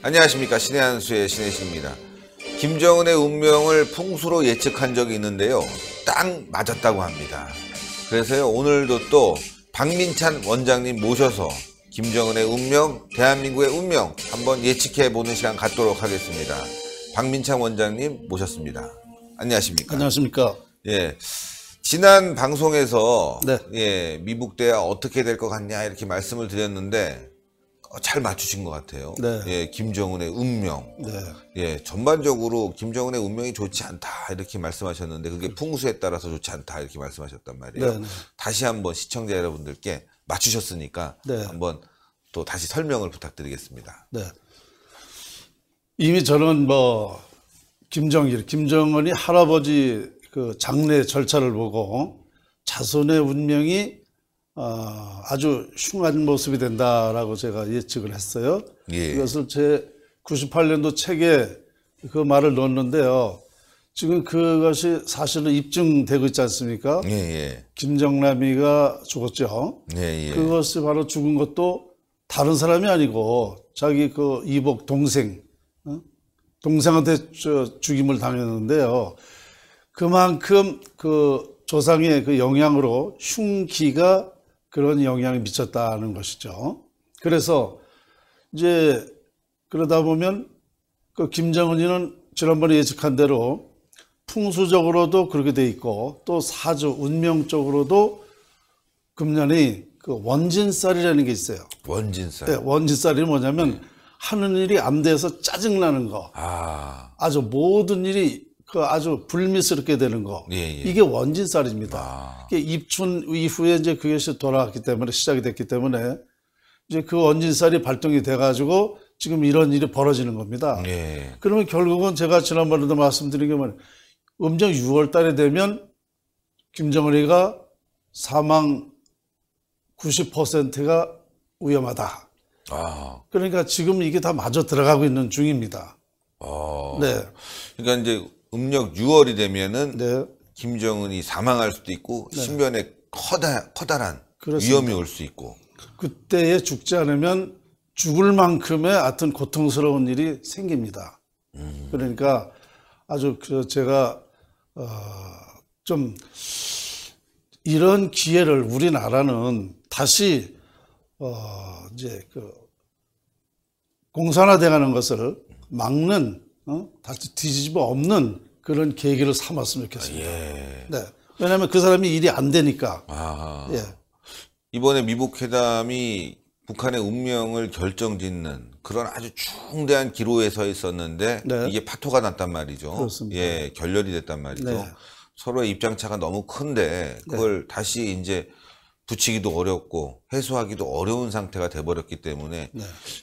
안녕하십니까. 신의 한수의 신혜식입니다. 김정은의 운명을 풍수로 예측한 적이 있는데요, 딱 맞았다고 합니다. 그래서요, 오늘도 또 박민찬 원장님 모셔서 김정은의 운명, 대한민국의 운명 한번 예측해보는 시간 갖도록 하겠습니다. 박민찬 원장님 모셨습니다. 안녕하십니까. 안녕하십니까. 예, 지난 방송에서 네. 예, 미북대화 어떻게 될 것 같냐 이렇게 말씀을 드렸는데 잘 맞추신 것 같아요. 네. 예, 김정은의 운명. 네. 예, 전반적으로 김정은의 운명이 좋지 않다 이렇게 말씀하셨는데 그게 풍수에 따라서 좋지 않다 이렇게 말씀하셨단 말이에요. 네, 네. 다시 한번 시청자 여러분들께 맞추셨으니까 네. 한번 또 다시 설명을 부탁드리겠습니다. 네. 이미 저는 김정은이 할아버지 그 장례 절차를 보고 자손의 운명이 아주 흉한 모습이 된다라고 제가 예측을 했어요. 예. 이것을 제 98년도 책에 그 말을 넣었는데요. 지금 그것이 사실은 입증되고 있지 않습니까? 예, 예. 김정남이가 죽었죠. 예, 예. 그것이 바로 죽은 것도 다른 사람이 아니고 자기 그 이복 동생한테 죽임을 당했는데요. 그만큼 그 조상의 그 영향으로 흉기가 그런 영향이 미쳤다는 것이죠. 그래서 이제 그러다 보면 그 김정은이는 지난번에 예측한 대로 풍수적으로도 그렇게 돼 있고 또 사주 운명적으로도 금년이 그 원진살이라는 게 있어요. 원진살. 네, 원진살이 뭐냐면 하는 일이 안 돼서 짜증나는 거. 아주 모든 일이 그 아주 불미스럽게 되는 거. 예, 예. 이게 원진살입니다. 이게 입춘 이후에 이제 그것이 돌아왔기 때문에 시작이 됐기 때문에 이제 그 원진살이 발동이 돼가지고 지금 이런 일이 벌어지는 겁니다. 예. 그러면 결국은 제가 지난번에도 말씀드린 게 뭐냐면 음력 6월 달에 되면 김정은이가 사망 90%가 위험하다. 그러니까 지금 이게 다 맞아 들어가고 있는 중입니다. 네. 그러니까 이제 음력 6월이 되면은 네. 김정은이 사망할 수도 있고 신변에 커다란 그렇습니다. 위험이 올 수 있고 그때에 죽지 않으면 죽을 만큼의 하여튼 고통스러운 일이 생깁니다. 그러니까 아주 제가 좀 이런 기회를 우리나라는 다시 이제 그 공산화돼가는 것을 막는 다시 뒤집어 엎는 그런 계기를 삼았으면 좋겠습니다. 예. 네. 왜냐하면 그 사람이 일이 안 되니까. 예. 이번에 미북회담이 북한의 운명을 결정짓는 그런 아주 중대한 기로에 서 있었는데 네. 이게 파토가 났단 말이죠. 그렇습니다. 예, 결렬이 됐단 말이죠. 네. 서로의 입장차가 너무 큰데 그걸 다시 이제 붙이기도 어렵고 해소하기도 어려운 상태가 돼버렸기 때문에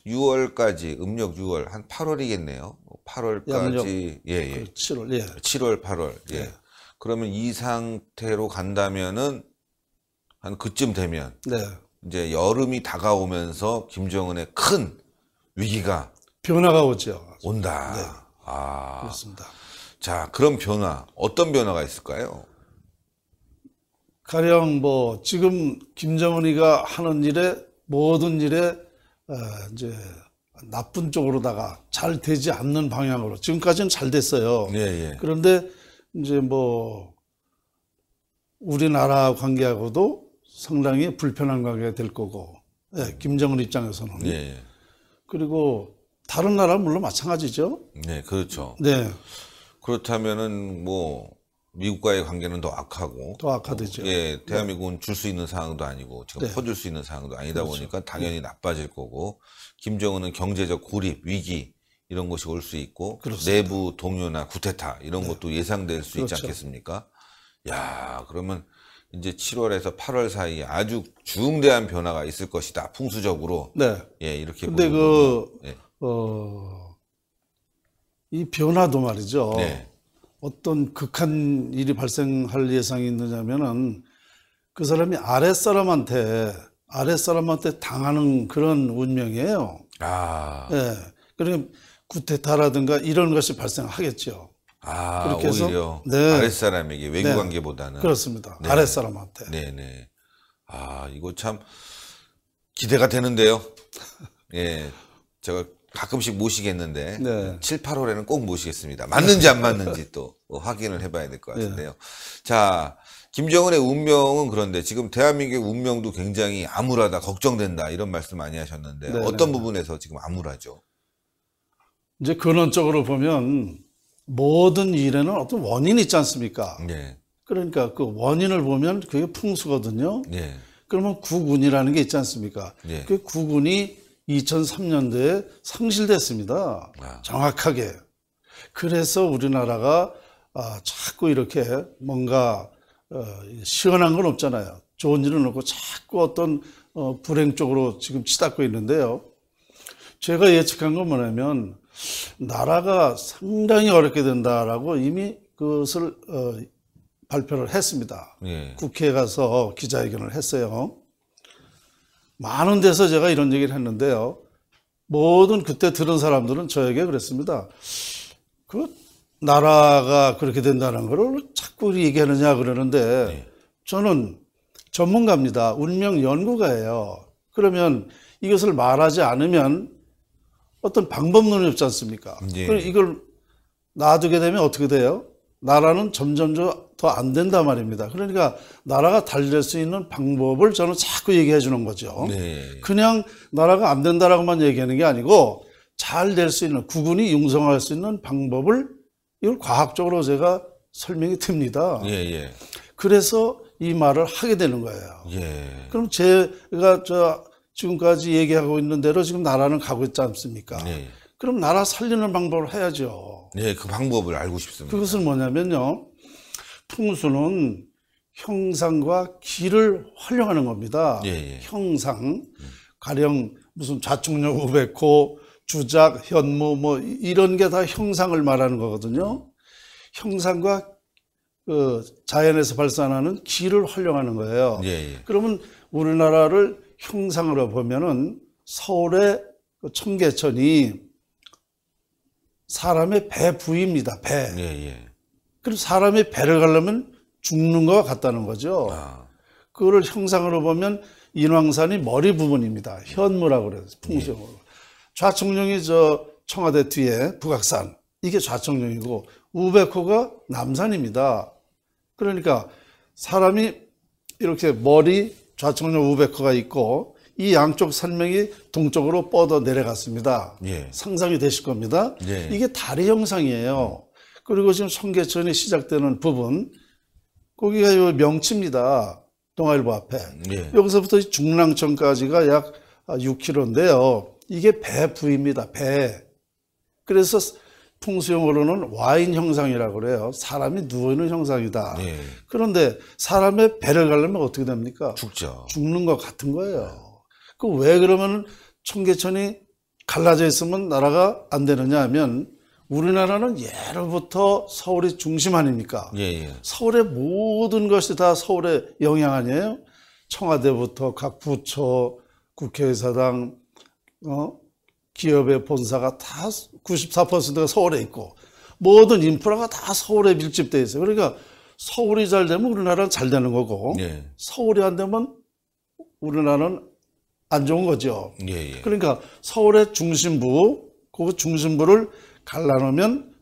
6월까지 음력 6월 한 8월이겠네요. 8월까지 예. 7월 예. 7월 8월 예. 그러면 이 상태로 간다면은 한 그쯤 되면 이제 여름이 다가오면서 김정은의 큰 위기가 변화가 오죠. 온다. 그렇습니다. 자, 그런 변화 어떤 변화가 있을까요? 가령 지금 김정은이가 하는 일에 모든 일에 이제 나쁜 쪽으로다가 잘 되지 않는 방향으로 지금까지는 잘 됐어요. 예. 그런데 이제 우리나라 관계하고도 상당히 불편한 관계가 될 거고, 김정은 입장에서는. 예. 그리고 다른 나라 물론 마찬가지죠. 네, 그렇죠. 네. 그렇다면은 미국과의 관계는 더 악하고 더 악화되죠. 예, 대한민국은 줄 수 있는 상황도 아니고 지금 네. 퍼줄 수 있는 상황도 아니다 보니까 당연히 나빠질 거고 김정은은 경제적 고립, 위기 이런 것이 올 수 있고 그렇습니다. 내부 동요나 쿠데타 이런 것도 예상될 수 있지 그렇죠. 않겠습니까? 야, 그러면 이제 7월에서 8월 사이에 아주 중대한 변화가 있을 것이다. 풍수적으로. 네. 예, 이렇게 근데 보는 거군요. 이 변화도 말이죠. 네. 어떤 극한 일이 발생할 예상이 있느냐면은 그 사람이 아랫사람한테 당하는 그런 운명이에요. 아, 예. 그러니까 구테타라든가 이런 것이 발생하겠죠. 아, 그렇게 해서, 오히려 네. 아랫사람에게 외교 네. 관계보다는. 그렇습니다. 네. 아랫사람한테. 네네. 아, 이거 참 기대가 되는데요. 예. 제가 가끔씩 모시겠는데 네. 7, 8월에는 꼭 모시겠습니다. 맞는지 안 맞는지 또 확인을 해봐야 될 것 같은데요. 네. 자, 김정은의 운명은 그런데 지금 대한민국의 운명도 굉장히 암울하다, 걱정된다 이런 말씀 많이 하셨는데 네, 어떤 네. 부분에서 지금 암울하죠? 이제 근원적으로 보면 모든 일에는 어떤 원인이 있지 않습니까? 네, 그러니까 그 원인을 보면 그게 풍수거든요. 네, 그러면 구군이라는 게 있지 않습니까? 네. 그 구군이 2003년도에 상실됐습니다. 아. 정확하게. 그래서 우리나라가 자꾸 이렇게 뭔가 시원한 건 없잖아요. 좋은 일은 없고 자꾸 어떤 불행 쪽으로 지금 치닫고 있는데요. 제가 예측한 건 뭐냐면 나라가 상당히 어렵게 된다라고 이미 그것을 발표를 했습니다. 네. 국회에 가서 기자회견을 했어요. 많은 데서 제가 이런 얘기를 했는데요. 모든 그때 들은 사람들은 저에게 그랬습니다. 그 나라가 그렇게 된다는 걸 자꾸 얘기하느냐 그러는데 네. 저는 전문가입니다. 운명 연구가예요. 그러면 이것을 말하지 않으면 어떤 방법론이 없지 않습니까? 네. 그럼 이걸 놔두게 되면 어떻게 돼요? 나라는 점점 더 안 된단 말입니다. 그러니까 나라가 달릴 수 있는 방법을 저는 자꾸 얘기해 주는 거죠. 네. 그냥 나라가 안 된다라고만 얘기하는 게 아니고 잘 될 수 있는, 국군이 융성할 수 있는 방법을 이걸 과학적으로 제가 설명이 됩니다. 예, 예. 그래서 이 말을 하게 되는 거예요. 예. 그럼 제가 지금까지 얘기하고 있는 대로 지금 나라는 가고 있지 않습니까? 네. 그럼 나라 살리는 방법을 해야죠. 네, 그 방법을 알고 싶습니다. 그것은 뭐냐면요. 풍수는 형상과 기를 활용하는 겁니다. 예, 예. 형상, 가령 무슨 좌측력 우백호, 주작, 현무 뭐 이런 게 다 형상을 말하는 거거든요. 형상과 그 자연에서 발산하는 기를 활용하는 거예요. 예, 예. 그러면 우리나라를 형상으로 보면은 서울의 그 청계천이 사람의 배 부위입니다. 배. 예, 예. 그럼 사람이 배를 가려면 죽는 것과 같다는 거죠. 아. 그거를 형상으로 보면 인왕산이 머리 부분입니다. 현무라고 그래요. 풍수형으로. 좌청룡이 저 청와대 뒤에 북악산. 이게 좌청룡이고 우백호가 남산입니다. 그러니까 사람이 이렇게 머리 좌청룡 우백호가 있고 이 양쪽 산맥이 동쪽으로 뻗어 내려갔습니다. 예. 상상이 되실 겁니다. 예. 이게 다리 형상이에요. 그리고 지금 청계천이 시작되는 부분, 거기가 요 명치입니다. 동아일보 앞에. 예. 여기서부터 중랑천까지가 약 6km인데요. 이게 배 부위입니다. 배. 그래서 풍수용어로는 와인 형상이라고 그래요. 사람이 누워있는 형상이다. 예. 그런데 사람의 배를 가려면 어떻게 됩니까? 죽죠. 죽는 것 같은 거예요. 그 왜 그러면 청계천이 갈라져 있으면 나라가 안 되느냐 하면 우리나라는 예로부터 서울이 중심 아닙니까? 예, 예. 서울의 모든 것이 다 서울의 영향 아니에요? 청와대부터 각 부처, 국회의사당, 기업의 본사가 다 94%가 서울에 있고 모든 인프라가 다 서울에 밀집되어 있어요. 그러니까 서울이 잘 되면 우리나라는 잘 되는 거고 예. 서울이 안 되면 우리나라는 안 좋은 거죠. 예, 예. 그러니까 서울의 중심부, 그 중심부를 갈라놓으면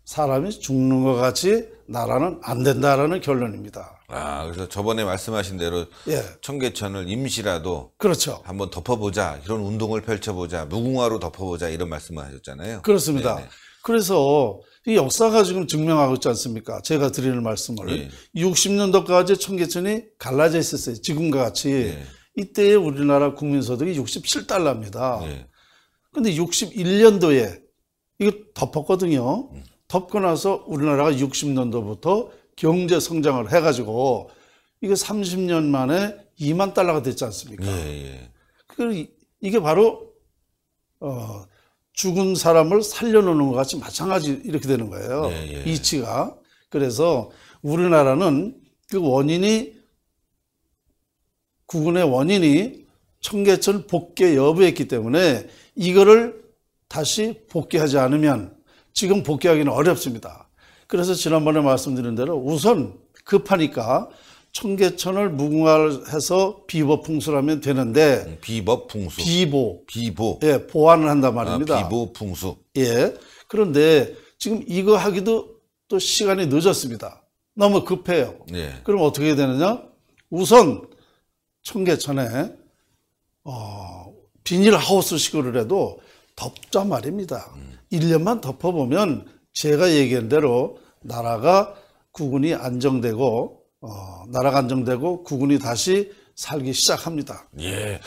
사람이 죽는 것 같이 나라는 안 된다라는 결론입니다. 아, 그래서 저번에 말씀하신 대로 예, 청계천을 임시라도 그렇죠. 한번 덮어보자, 이런 운동을 펼쳐보자, 무궁화로 덮어보자 이런 말씀을 하셨잖아요. 그렇습니다. 네네. 그래서 이 역사가 지금 증명하고 있지 않습니까? 제가 드리는 말씀을. 예. 60년도까지 청계천이 갈라져 있었어요. 지금과 같이. 예. 이때의 우리나라 국민소득이 67달러입니다. 예. 근데 61년도에 이거 덮었거든요. 덮고 나서 우리나라가 60년도부터 경제 성장을 해가지고 이게 30년 만에 2만 달러가 됐지 않습니까? 예, 예. 이게 바로 죽은 사람을 살려놓는 것 같이 마찬가지 이렇게 되는 거예요. 예, 예. 이치가. 그래서 우리나라는 그 원인이 구군의 원인이 청계천 복개 여부였기 때문에 이거를 다시 복귀하지 않으면 지금 복귀하기는 어렵습니다. 그래서 지난번에 말씀드린 대로 우선 급하니까 청계천을 무궁화해서 비보 풍수를 하면 되는데 비법 풍수. 비보. 예, 보완을 한단 말입니다. 비보 풍수. 예. 그런데 지금 이거 하기도 또 시간이 늦었습니다. 너무 급해요. 예. 그럼 어떻게 해야 되느냐? 우선 청계천에 비닐하우스식으로 해도 덮자 말입니다. 1년만 덮어보면 제가 얘기한 대로 나라가 국운이 안정되고 나라가 안정되고 국운이 다시 살기 시작합니다. 예.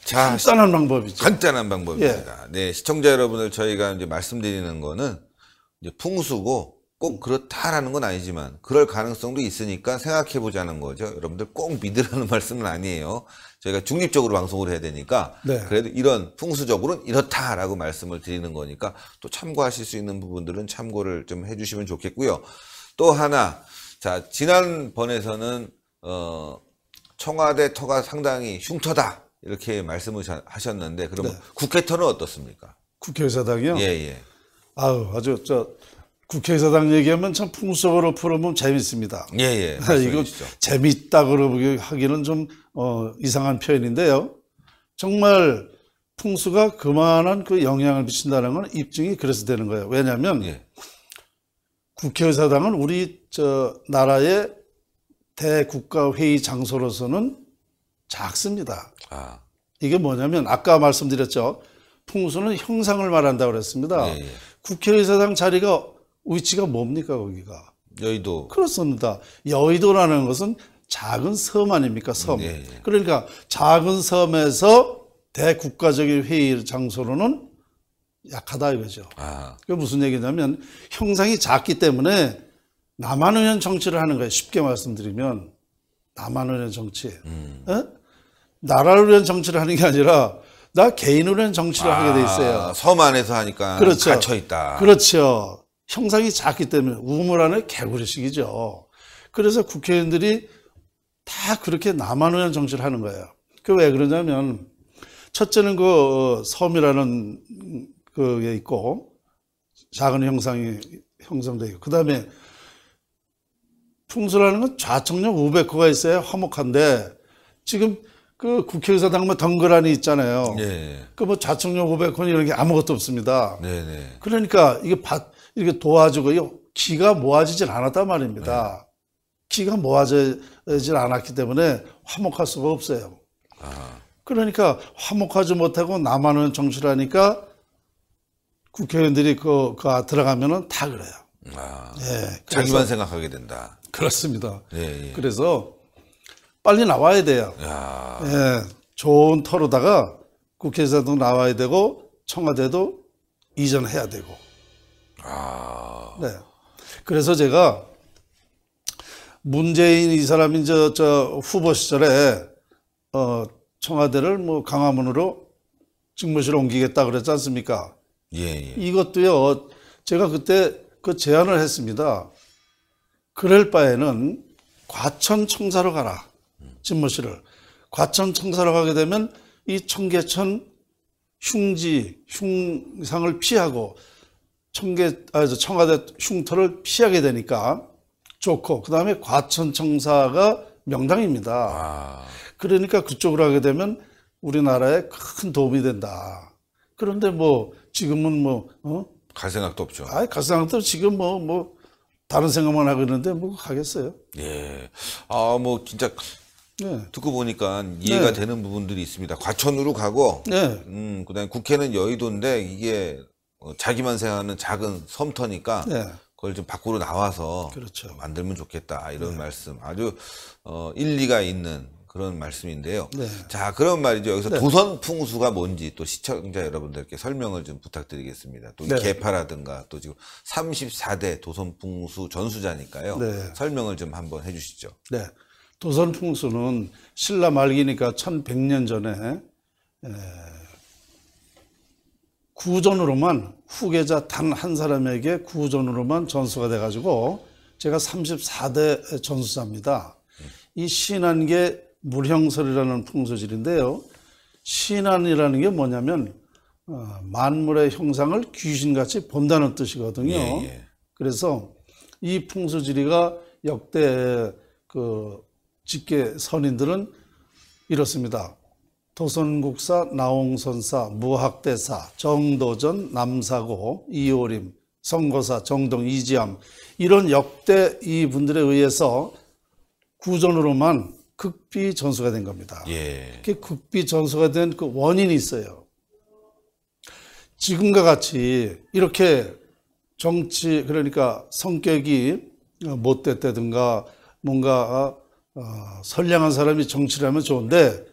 자, 간단한 방법이죠. 간단한 방법입니다. 네, 시청자 여러분들 저희가 이제 말씀드리는 거는 이제 풍수고 꼭 그렇다라는 건 아니지만 그럴 가능성도 있으니까 생각해 보자는 거죠. 여러분들 꼭 믿으라는 말씀은 아니에요. 저희가 중립적으로 방송을 해야 되니까 네. 그래도 이런 풍수적으로는 이렇다라고 말씀을 드리는 거니까 또 참고하실 수 있는 부분들은 참고를 좀 해주시면 좋겠고요. 또 하나, 자, 지난번에서는 청와대 터가 상당히 흉터다 이렇게 말씀을 하셨는데 그러면 네. 국회 터는 어떻습니까? 국회의사당이요? 예. 아유, 아주 국회의사당 얘기하면 참 풍속으로 풀어보면 재밌습니다. 예. 이거 재밌다 그러기 하기는 좀 이상한 표현인데요. 정말 풍수가 그만한 그 영향을 미친다는 건 입증이 그래서 되는 거예요. 왜냐하면 국회의사당은 우리 나라의 대국가회의 장소로서는 작습니다. 이게 뭐냐면 아까 말씀드렸죠. 풍수는 형상을 말한다고 그랬습니다. 국회의사당 자리가 위치가 뭡니까 거기가? 여의도. 그렇습니다. 여의도라는 것은 작은 섬 아닙니까? 섬. 그러니까 작은 섬에서 대국가적인 회의 장소로는 약하다 이거죠. 그게 무슨 얘기냐면 형상이 작기 때문에 나만 의한 정치를 하는 거예요. 쉽게 말씀드리면 나만 의한 정치. 나라를 위한 정치를 하는 게 아니라 나 개인을 위한 정치를 하게 돼 있어요. 섬 안에서 하니까 그렇죠. 갇혀 있다. 그렇죠. 형상이 작기 때문에 우물 안에 개구리식이죠. 그래서 국회의원들이 다 그렇게 나만 위한 정치를 하는 거예요. 그 왜 그러냐면 첫째는 그 섬이라는 그게 있고 작은 형상이 형성되어 있고 그다음에 풍수라는 건 좌청력 우백호가 있어야 화목한데 지금 그 국회의사당만 덩그러니 있잖아요. 그 뭐 좌청력 우백호는 이런 게 아무것도 없습니다. 그러니까 이게 도와주고 기가 모아지질 않았단 말입니다. 기가 모아지질 않았기 때문에 화목할 수가 없어요. 그러니까 화목하지 못하고 나만은 정치를 하니까 국회의원들이 들어가면은 다 그래요. 자기만 생각하게 된다. 그렇습니다. 그래서 빨리 나와야 돼요. 좋은 터로다가 국회에서도 나와야 되고 청와대도 이전해야 되고. 네. 그래서 제가 문재인 이 사람이 저 후보 시절에 청와대를 뭐 강화문으로 직무실을 옮기겠다 그랬지 않습니까? 이것도요. 제가 그때 그 제안을 했습니다. 그럴 바에는 과천청사로 가라. 집무실을. 과천청사로 가게 되면 이 청계천 흉상을 피하고 청와대 흉터를 피하게 되니까 좋고 그 다음에 과천청사가 명당입니다. 그러니까 그쪽으로 하게 되면 우리나라에 큰 도움이 된다. 그런데 뭐 지금은 갈 생각도 없죠. 갈 생각도 지금 다른 생각만 하고 있는데 뭐 가겠어요. 뭐 진짜 듣고 보니까 이해가 되는 부분들이 있습니다. 과천으로 가고 그다음에 국회는 여의도인데 이게 자기만 생각하는 작은 섬터니까 그걸 좀 밖으로 나와서 그렇죠. 만들면 좋겠다 이런 말씀 아주 일리가 있는 그런 말씀인데요. 자, 그런 말이죠. 여기서 도선 풍수가 뭔지 또 시청자 여러분들께 설명을 좀 부탁드리겠습니다. 또 개파라든가 또 지금 34대 도선 풍수 전수자니까요. 설명을 좀 한번 해주시죠. 도선 풍수는 신라 말기니까 1100년 전에 구전으로만 후계자 단 한 사람에게 구전으로만 전수가 돼가지고 제가 34대 전수자입니다. 이 신안계 물형설이라는 풍수질인데요. 신안이라는 게 뭐냐면 만물의 형상을 귀신같이 본다는 뜻이거든요. 예, 예. 그래서 이 풍수지리가 역대 그 직계 선인들은 이렇습니다. 도선국사, 나홍선사, 무학대사, 정도전, 남사고, 이호림, 성거사, 정동, 이지암 이런 역대 이분들에 의해서 구전으로만 극비전수가 된 겁니다. 예. 그 극비전수가 된 그 원인이 있어요. 지금과 같이 이렇게 정치 그러니까 성격이 못됐다든가 뭔가 선량한 사람이 정치를 하면 좋은데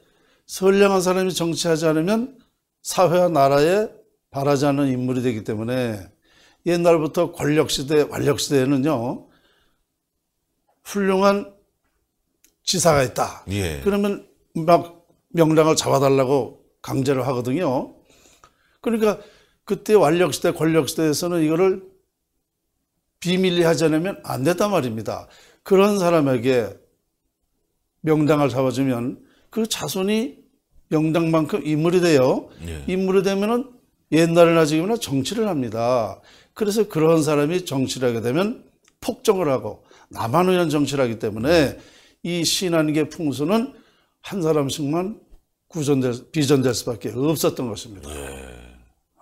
선량한 사람이 정치하지 않으면 사회와 나라에 바라지 않는 인물이 되기 때문에 옛날부터 권력시대, 완력시대에는요 훌륭한 지사가 있다. 예. 그러면 막 명랑을 잡아달라고 강제를 하거든요. 그러니까 그때 완력시대, 권력시대에서는 이거를 비밀리 하지 않으면 안 됐단 말입니다. 그런 사람에게 명당을 잡아주면 그 자손이 명당만큼 인물이 돼요. 예. 인물이 되면은 옛날이나 지금이나 정치를 합니다. 그래서 그런 사람이 정치를 하게 되면 폭정을 하고 나만 위한 정치를 하기 때문에 이 신한계 풍수는 한 사람씩만 비전될 수밖에 없었던 것입니다.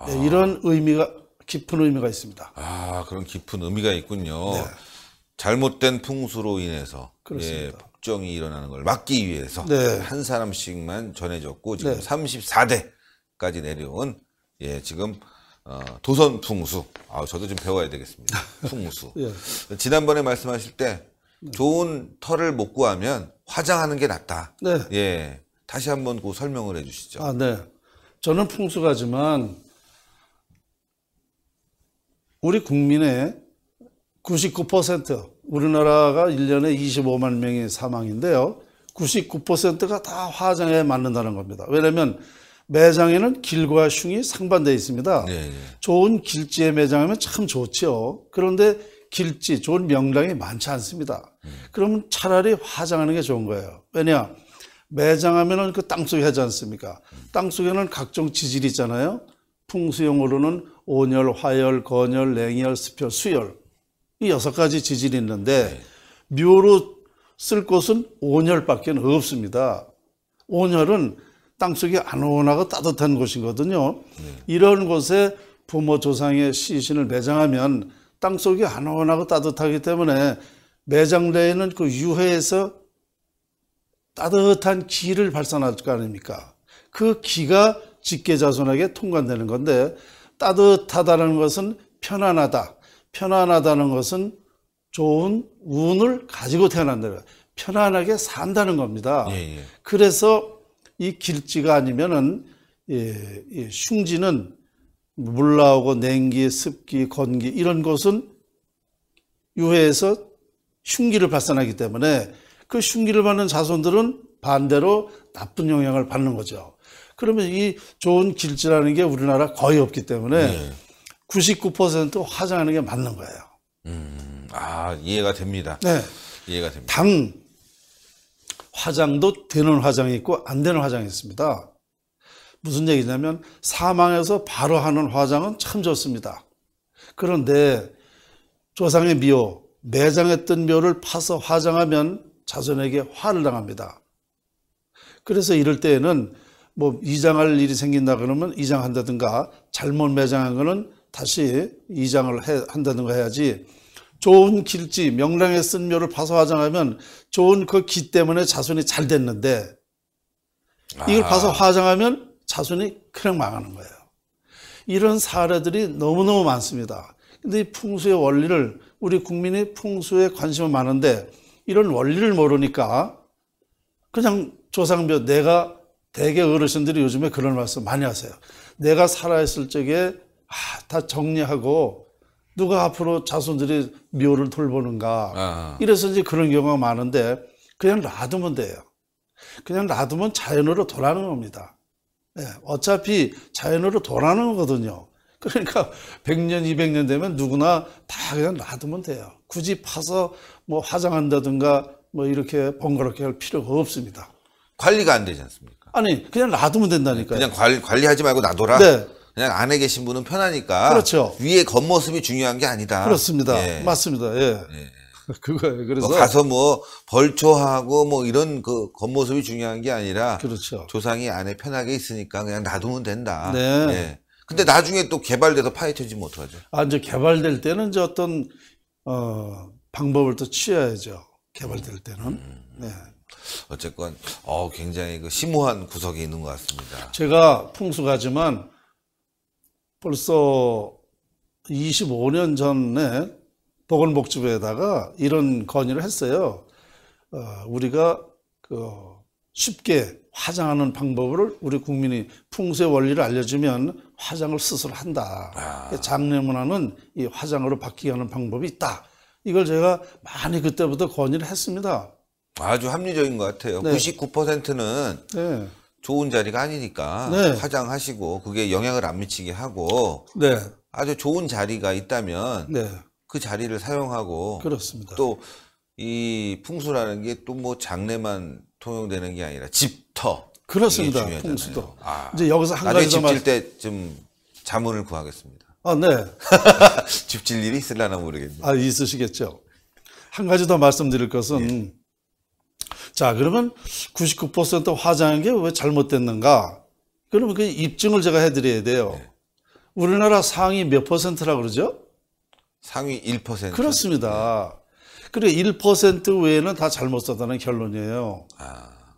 네, 이런 의미가 깊은 의미가 있습니다. 아, 그런 깊은 의미가 있군요. 네. 잘못된 풍수로 인해서 그렇습니다. 폭정이 일어나는 걸 막기 위해서 네. 한 사람씩만 전해졌고 지금 네. 34대까지 내려온 지금 도선 풍수. 저도 좀 배워야 되겠습니다. 풍수. 예. 지난번에 말씀하실 때 좋은 털을 못 구하면 화장하는 게 낫다. 네. 예. 다시 한번 그 설명을 해 주시죠. 네. 저는 풍수가지만 우리 국민의 99% 우리나라가 1년에 25만 명이 사망인데요. 99%가 다 화장에 맞는다는 겁니다. 왜냐하면 매장에는 길과 흉이 상반되어 있습니다. 네. 좋은 길지에 매장하면 참 좋죠. 그런데 길지, 좋은 명당이 많지 않습니다. 그러면 차라리 화장하는 게 좋은 거예요. 왜냐? 매장하면은 그 땅속에 하지 않습니까? 땅속에는 각종 지질이 있잖아요. 풍수용어로는 온열, 화열, 건열, 냉열, 습열, 수열. 이 6가지 지질이 있는데 묘로 쓸 곳은 온열밖에 없습니다. 온열은 땅속이 안온하고 따뜻한 곳이거든요. 이런 곳에 부모 조상의 시신을 매장하면 땅속이 안온하고 따뜻하기 때문에 매장되어 있는 그 유해에서 따뜻한 기를 발산할 거 아닙니까? 그 기가 직계자손에게 통관되는 건데 따뜻하다는 것은 편안하다. 편안하다는 것은 좋은 운을 가지고 태어난다. 편안하게 산다는 겁니다. 예. 그래서 이 길지가 아니면은 이 흉지는 물 나오고 냉기, 습기, 건기 이런 것은 유해에서 흉기를 발산하기 때문에 그 흉기를 받는 자손들은 반대로 나쁜 영향을 받는 거죠. 그러면 이 좋은 길지라는 게 우리나라 거의 없기 때문에 99% 화장하는 게 맞는 거예요. 이해가 됩니다. 네. 이해가 됩니다. 당 화장도 되는 화장이 있고 안 되는 화장이 있습니다. 무슨 얘기냐면 사망해서 바로 하는 화장은 참 좋습니다. 그런데 조상의 묘, 매장했던 묘를 파서 화장하면 자손에게 화를 당합니다. 그래서 이럴 때에는 뭐 이장할 일이 생긴다 그러면 이장한다든가 잘못 매장한 거는 다시 이장을 한다든가 해야지 좋은 길지 명랑에 쓴 묘를 파서 화장하면 좋은 그 기 때문에 자손이 잘 됐는데 이걸 파서 화장하면 자손이 그냥 망하는 거예요. 이런 사례들이 너무너무 많습니다. 근데 이 풍수의 원리를 우리 국민이 풍수에 관심이 많은데 이런 원리를 모르니까 그냥 조상묘 내가 대개 어르신들이 요즘에 그런 말씀 많이 하세요. 내가 살아있을 적에 다 정리하고 누가 앞으로 자손들이 묘를 돌보는가. 이래서 이제 그런 경우가 많은데 그냥 놔두면 돼요. 그냥 놔두면 자연으로 돌아가는 겁니다. 네, 어차피 자연으로 돌아가는 거거든요. 그러니까 100년, 200년 되면 누구나 다 그냥 놔두면 돼요. 굳이 파서 뭐 화장한다든가 뭐 이렇게 번거롭게 할 필요가 없습니다. 관리가 안 되지 않습니까? 아니, 그냥 놔두면 된다니까요. 그냥 관리하지 말고 놔둬라? 네. 그냥 안에 계신 분은 편하니까. 그렇죠. 위에 겉모습이 중요한 게 아니다. 그렇습니다. 예. 맞습니다. 예. 그거예요. 그래서 가서 뭐 벌초하고 뭐 이런 그 겉모습이 중요한 게 아니라 그렇죠. 조상이 안에 편하게 있으니까 그냥 놔두면 된다. 네. 예. 근데 나중에 또 개발돼서 파헤쳐지면 어떡하죠? 이제 개발될 때는 이제 어떤 방법을 또 취해야죠. 개발될 때는. 네. 어쨌건 굉장히 그 심오한 구석이 있는 것 같습니다. 제가 풍수가지만 벌써 25년 전에 보건복지부에다가 이런 건의를 했어요. 우리가 쉽게 화장하는 방법을 우리 국민이 풍수의 원리를 알려주면 화장을 스스로 한다. 장례문화는 이 화장으로 바뀌게 하는 방법이 있다. 이걸 제가 많이 그때부터 건의를 했습니다. 아주 합리적인 것 같아요. 네. 99%는 네. 좋은 자리가 아니니까 네. 화장하시고 그게 영향을 안 미치게 하고 네. 아주 좋은 자리가 있다면 네. 그 자리를 사용하고 그렇습니다. 또 이 풍수라는 게 또 뭐 장래만 통용되는 게 아니라 집터. 그렇습니다. 이게 중요하잖아요. 풍수도. 이제 여기서 한 나중에 가지 더 집 질 때 좀 자문을 구하겠습니다. 네. 집 질 일이 있으려나 모르겠네요. 있으시겠죠. 한 가지 더 말씀드릴 것은 자, 그러면 99% 화장한 게 왜 잘못됐는가? 그러면 그 입증을 제가 해드려야 돼요. 우리나라 상위 몇 %라고 그러죠? 상위 1%. 그렇습니다. 그러니까 1% 외에는 다 잘못 썼다는 결론이에요.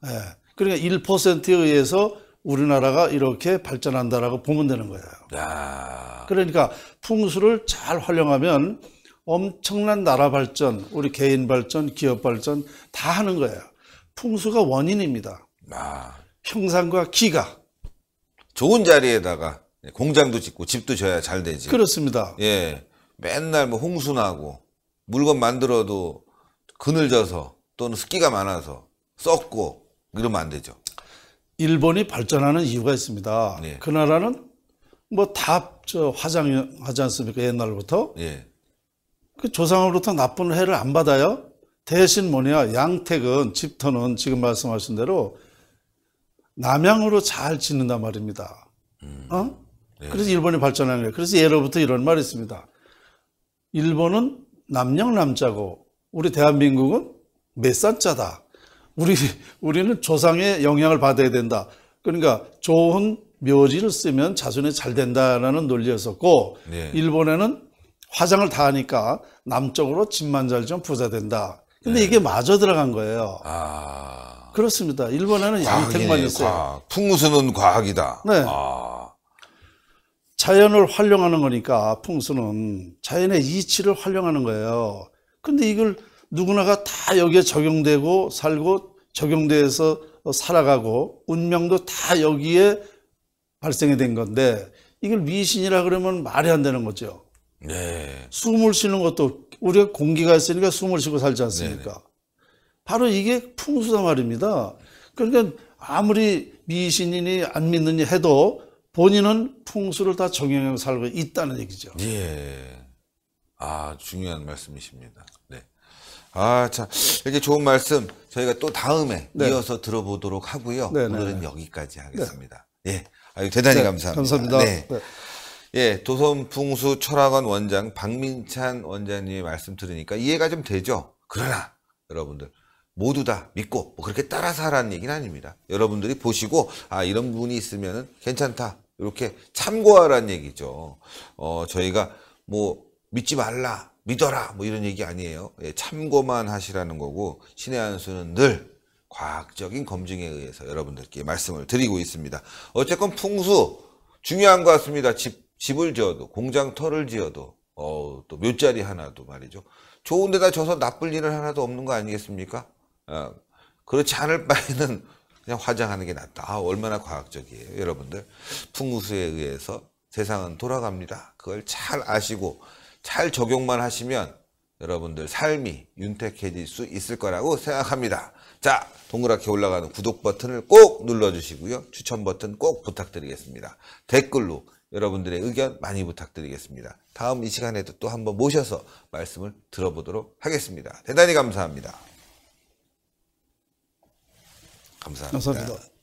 네. 그러니까 1%에 의해서 우리나라가 이렇게 발전한다라고 보면 되는 거예요. 야. 그러니까 풍수를 잘 활용하면 엄청난 나라 발전, 우리 개인 발전, 기업 발전 다 하는 거예요. 풍수가 원인입니다. 형상과 기가. 좋은 자리에다가 공장도 짓고 집도 져야 잘 되지. 그렇습니다. 예. 맨날 뭐 홍수 나고 물건 만들어도 그늘져서 또는 습기가 많아서 썩고 이러면 안 되죠. 일본이 발전하는 이유가 있습니다. 네. 그 나라는 뭐 다 화장하지 않습니까? 옛날부터. 예. 그 조상으로부터 나쁜 해를 안 받아요. 대신 뭐냐, 양택은, 집터는 지금 말씀하신 대로 남향으로 잘 짓는단 말입니다. 네. 그래서 일본이 발전한 거예요. 그래서 예로부터 이런 말이 있습니다. 일본은 남양남자고 우리 대한민국은 몇산자다. 우리는 조상의 영향을 받아야 된다. 그러니까 좋은 묘지를 쓰면 자손이 잘 된다라는 논리였었고 네. 일본에는 화장을 다 하니까 남쪽으로 집만 잘 좀 부자 된다. 근데 이게 마저 들어간 거예요. 그렇습니다. 일본에는 양택만 있어요. 과학. 풍수는 과학이다. 네. 자연을 활용하는 거니까 풍수는 자연의 이치를 활용하는 거예요. 근데 이걸 누구나가 다 여기에 적용되고 살고 적용돼서 살아가고 운명도 다 여기에 발생이 된 건데 이걸 미신이라 그러면 말이 안 되는 거죠. 네. 숨을 쉬는 것도 우리가 공기가 있으니까 숨을 쉬고 살지 않습니까? 네네. 바로 이게 풍수다 말입니다. 그러니까 아무리 미신이니 안 믿느니 해도 본인은 풍수를 다 적용하고 살고 있다는 얘기죠. 예. 중요한 말씀이십니다. 네. 자, 이렇게 좋은 말씀 저희가 또 다음에 이어서 들어보도록 하고요. 오늘은 여기까지 하겠습니다. 예. 대단히 감사합니다. 감사합니다. 네. 예, 도선풍수 철학원 원장 박민찬 원장님의 말씀 들으니까 이해가 좀 되죠. 그러나 여러분들 모두 다 믿고 뭐 그렇게 따라서 하라는 얘기는 아닙니다. 여러분들이 보시고 이런 부분이 있으면은 괜찮다 이렇게 참고하라는 얘기죠. 저희가 뭐 믿지 말라 믿어라 뭐 이런 얘기 아니에요. 예, 참고만 하시라는 거고 신의 한 수는 늘 과학적인 검증에 의해서 여러분들께 말씀을 드리고 있습니다. 어쨌건 풍수 중요한 것 같습니다. 집을 지어도 공장터를 지어도 또 묘자리 하나도 말이죠. 좋은 데다 져서 나쁠 일은 하나도 없는 거 아니겠습니까? 그렇지 않을 바에는 그냥 화장하는 게 낫다. 얼마나 과학적이에요. 여러분들 풍수에 의해서 세상은 돌아갑니다. 그걸 잘 아시고 잘 적용만 하시면 여러분들 삶이 윤택해질 수 있을 거라고 생각합니다. 자, 동그랗게 올라가는 구독 버튼을 꼭 눌러주시고요. 추천 버튼 꼭 부탁드리겠습니다. 댓글로 여러분들의 의견 많이 부탁드리겠습니다. 다음 이 시간에도 또 한번 모셔서 말씀을 들어보도록 하겠습니다. 대단히 감사합니다. 감사합니다. 감사합니다.